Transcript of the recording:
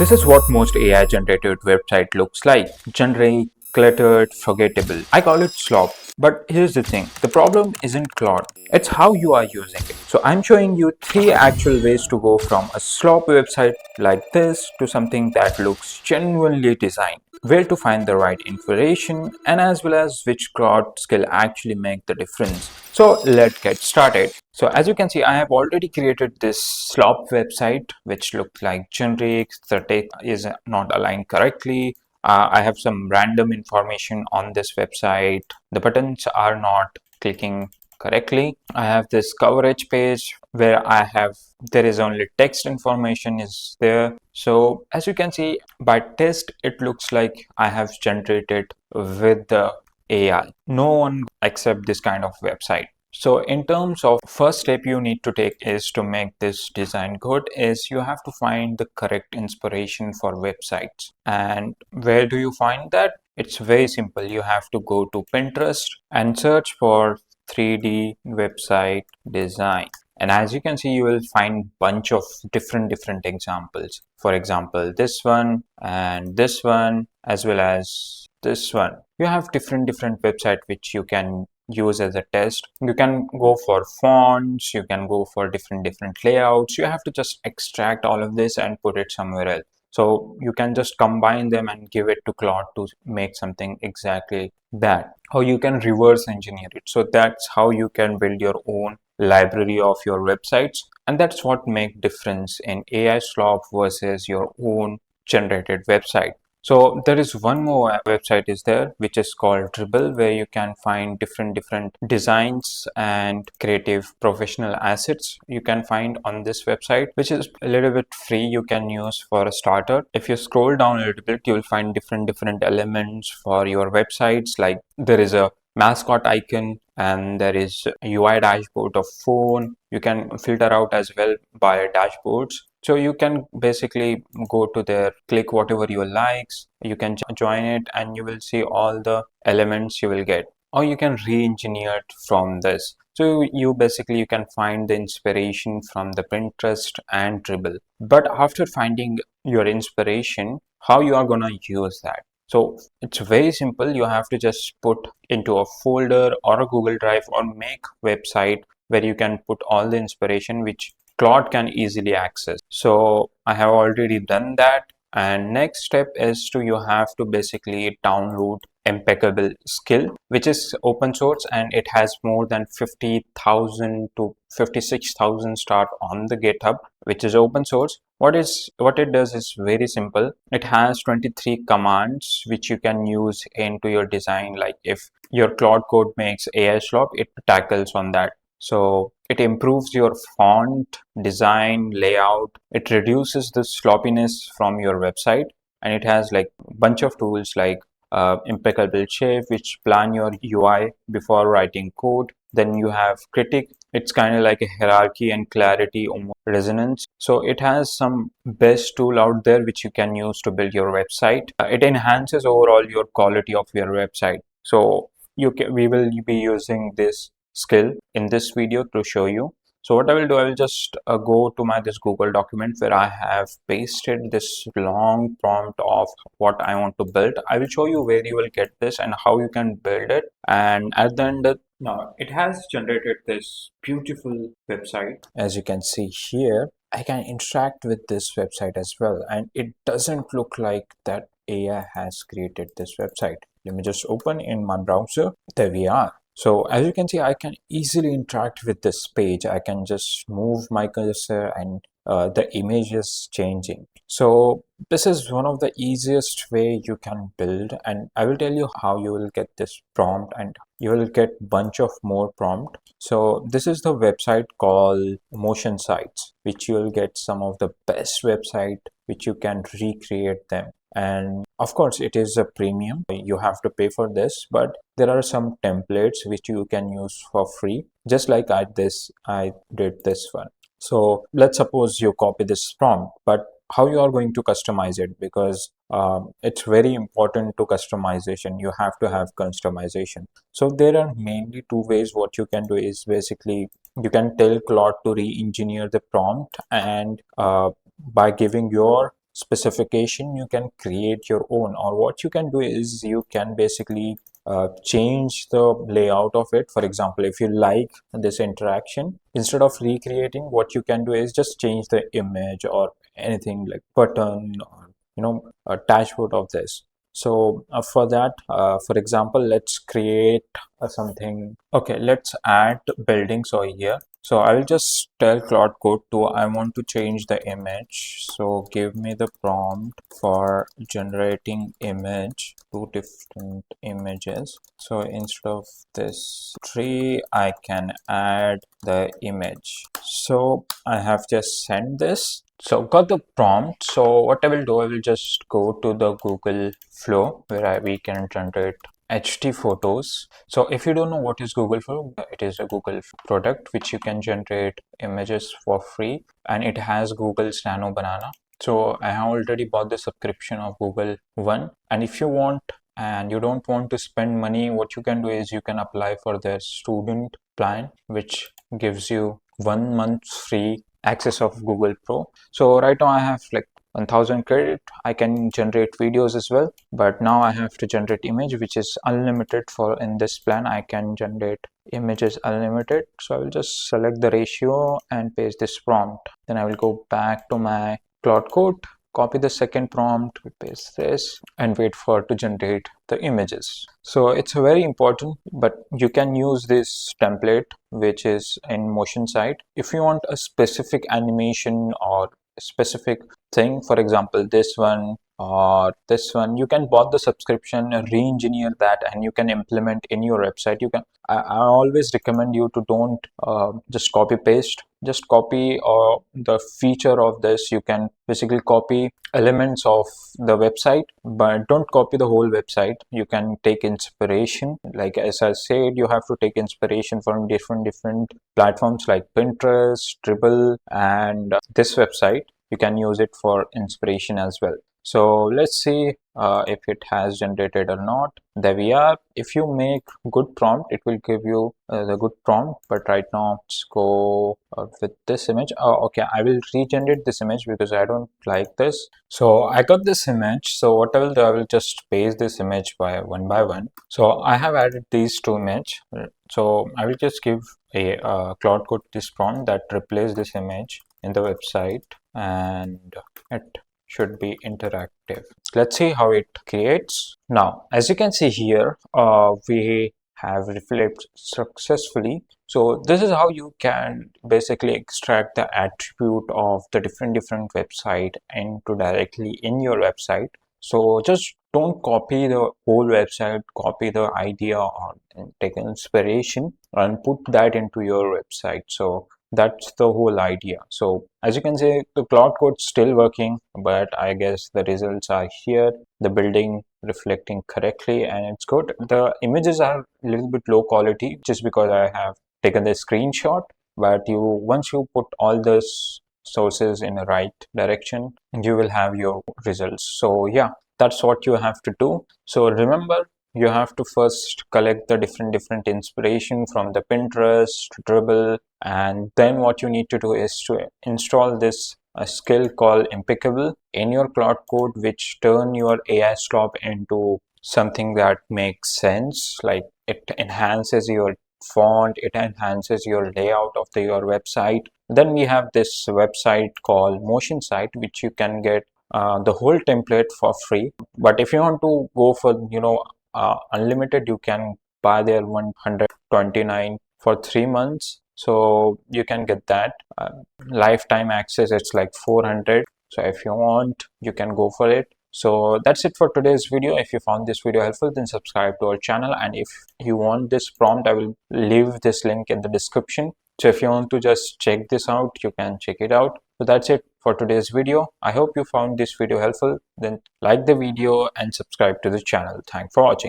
This is what most AI generated website looks like. Generic, cluttered, forgettable. I call it slop. But here's the thing, the problem isn't Claude, it's how you are using it. So I'm showing you 3 actual ways to go from a slop website like this to something that looks genuinely designed. Where to find the right information and as well as which Claude skill actually make the difference. So let's get started. So as you can see, I have already created this slop website which looks like generic. The text is not aligned correctly. I have some random information on this website. The buttons are not clicking correctly. I have this coverage page where there is only text information is there. So as you can see by test, it looks like I have generated with the AI. No one accept this kind of website. So in terms of first step you need to take is to make this design good is you have to find the correct inspiration for websites. And where do you find that? It's very simple. You have to go to Pinterest and search for 3D website design. And as you can see, you will find bunch of different examples. For example, this one and this one as well as this one. You have different website which you can use as a test. You can go for fonts, you can go for different layouts. You have to just extract all of this and put it somewhere else. So you can just combine them and give it to Claude to make something exactly that. Or you can reverse engineer it. So that's how you can build your own library of your websites. And that's what make difference in AI slop versus your own generated website. So there is one more website is there which is called Dribble, where you can find different designs and creative professional assets you can find on this website, which is a little bit free. You can use for a starter. If you scroll down a little bit, you will find different elements for your websites. Like there is a mascot icon and there is a UI dashboard of phone. You can filter out as well by dashboards. So you can basically go to there, click whatever you likes, you can join it and you will see all the elements you will get. Or you can re-engineer it from this. So you can find the inspiration from the Pinterest and Dribble. But after finding your inspiration, how you are gonna use that? So it's very simple. You have to just put into a folder or a Google Drive or make website where you can put all the inspiration which Claude can easily access. So I have already done that. And next step is you have to basically download Impeccable skill, which is open source and it has more than 50,000 to 56,000 start on the GitHub, which is open source. What it does is very simple. It has 23 commands which you can use into your design. Like if your Claude code makes AI slop, it tackles on that. So it improves your font, design, layout. It reduces the sloppiness from your website, and it has like a bunch of tools like Impeccable Shape, which plan your UI before writing code. Then you have Critic. It's kind of like a hierarchy and clarity resonance. So it has some best tool out there which you can use to build your website. It enhances overall your quality of your website. So we will be using this skill in this video to show you. So what I will do, I will just go to this Google document where I have pasted this long prompt of what I want to build. I will show you where you will get this and how you can build it. And at the end, now it has generated this beautiful website. As you can see here, I can interact with this website as well. And it doesn't look like that AI has created this website. Let me just open in my browser. There we are. So as you can see, I can easily interact with this page. I can just move my cursor and the image is changing. So this is one of the easiest way you can build, and I will tell you how you will get this prompt, and you will get bunch of more prompt. So this is the website called Motion Sites, which you will get some of the best website which you can recreate them. And of course it is a premium, you have to pay for this, but there are some templates which you can use for free, just like I did this one. So let's suppose you copy this prompt, but how you are going to customize it, because it's very important to customization. You have to have customization. So there are mainly two ways. What you can do is basically you can tell Claude to re-engineer the prompt, and by giving your specification, you can create your own, or what you can do is you can basically change the layout of it. For example, if you like this interaction, instead of recreating, what you can do is just change the image or anything like button or a dashboard of this. So for that, for example, let's create something. Okay, let's add buildings over here. So I will just tell Claude Code to I want to change the image. So give me the prompt for generating image, two different images. So instead of this tree, I can add the image. So I have just sent this. So got the prompt. So what I will do, I will just go to the Google Flow where we can generate HD photos. So if you don't know what is Google Flow, it is a Google product which you can generate images for free, and it has Google's Nano Banana. So I have already bought the subscription of Google One, and if you want and you don't want to spend money, what you can do is you can apply for their student plan, which gives you 1 month free access of Google Pro. So right now I have like 1000 credit. I can generate videos as well, but now I have to generate image, which is unlimited. For in this plan I can generate images unlimited. So I will just select the ratio and paste this prompt. Then I will go back to my Claude Code, copy the second prompt, paste this, and wait for it to generate the images. So it's very important, but you can use this template which is in motion site if you want a specific animation or specific thing. For example, this one or this one, you can bought the subscription, re-engineer that, and you can implement in your website. You can I always recommend you to don't just copy paste, just copy the feature of this. You can basically copy elements of the website, but don't copy the whole website. You can take inspiration, like as I said, you have to take inspiration from different platforms like Pinterest, Dribble, and this website. You can use it for inspiration as well. So let's see if it has generated or not. There we are. If you make good prompt, it will give you the good prompt. But right now, let's go with this image. Okay, I will regenerate this image because I don't like this. So I got this image. So what I will do, I will just paste this image by one. So I have added these two images. So I will just give a Claude Code this prompt that replace this image in the website, and it should be interactive. Let's see how it creates. Now, as you can see here, we have reflected successfully. So this is how you can basically extract the attribute of the different website into directly in your website. So just don't copy the whole website, copy the idea or take inspiration and put that into your website. So that's the whole idea. So as you can see, the Claude Code's still working, but I guess the results are here, the building reflecting correctly, and it's good. The images are a little bit low quality just because I have taken the screenshot, but once you put all this sources in the right direction, you will have your results. So yeah, that's what you have to do. So remember, you have to first collect the different inspiration from the Pinterest, Dribble, and then what you need to do is to install this a skill called Impeccable in your Claude Code, which turn your AI slop into something that makes sense. Like it enhances your font, it enhances your layout of your website. Then we have this website called Motion Site, which you can get the whole template for free. But if you want to go for unlimited, you can buy their 129 for 3 months. So you can get that. Lifetime access, it's like 400. So if you want, you can go for it. So that's it for today's video. If you found this video helpful, then subscribe to our channel. And if you want this prompt, I will leave this link in the description. So if you want to just check this out, you can check it out. So that's it for today's video. I hope you found this video helpful. Then like the video and subscribe to the channel. Thanks for watching.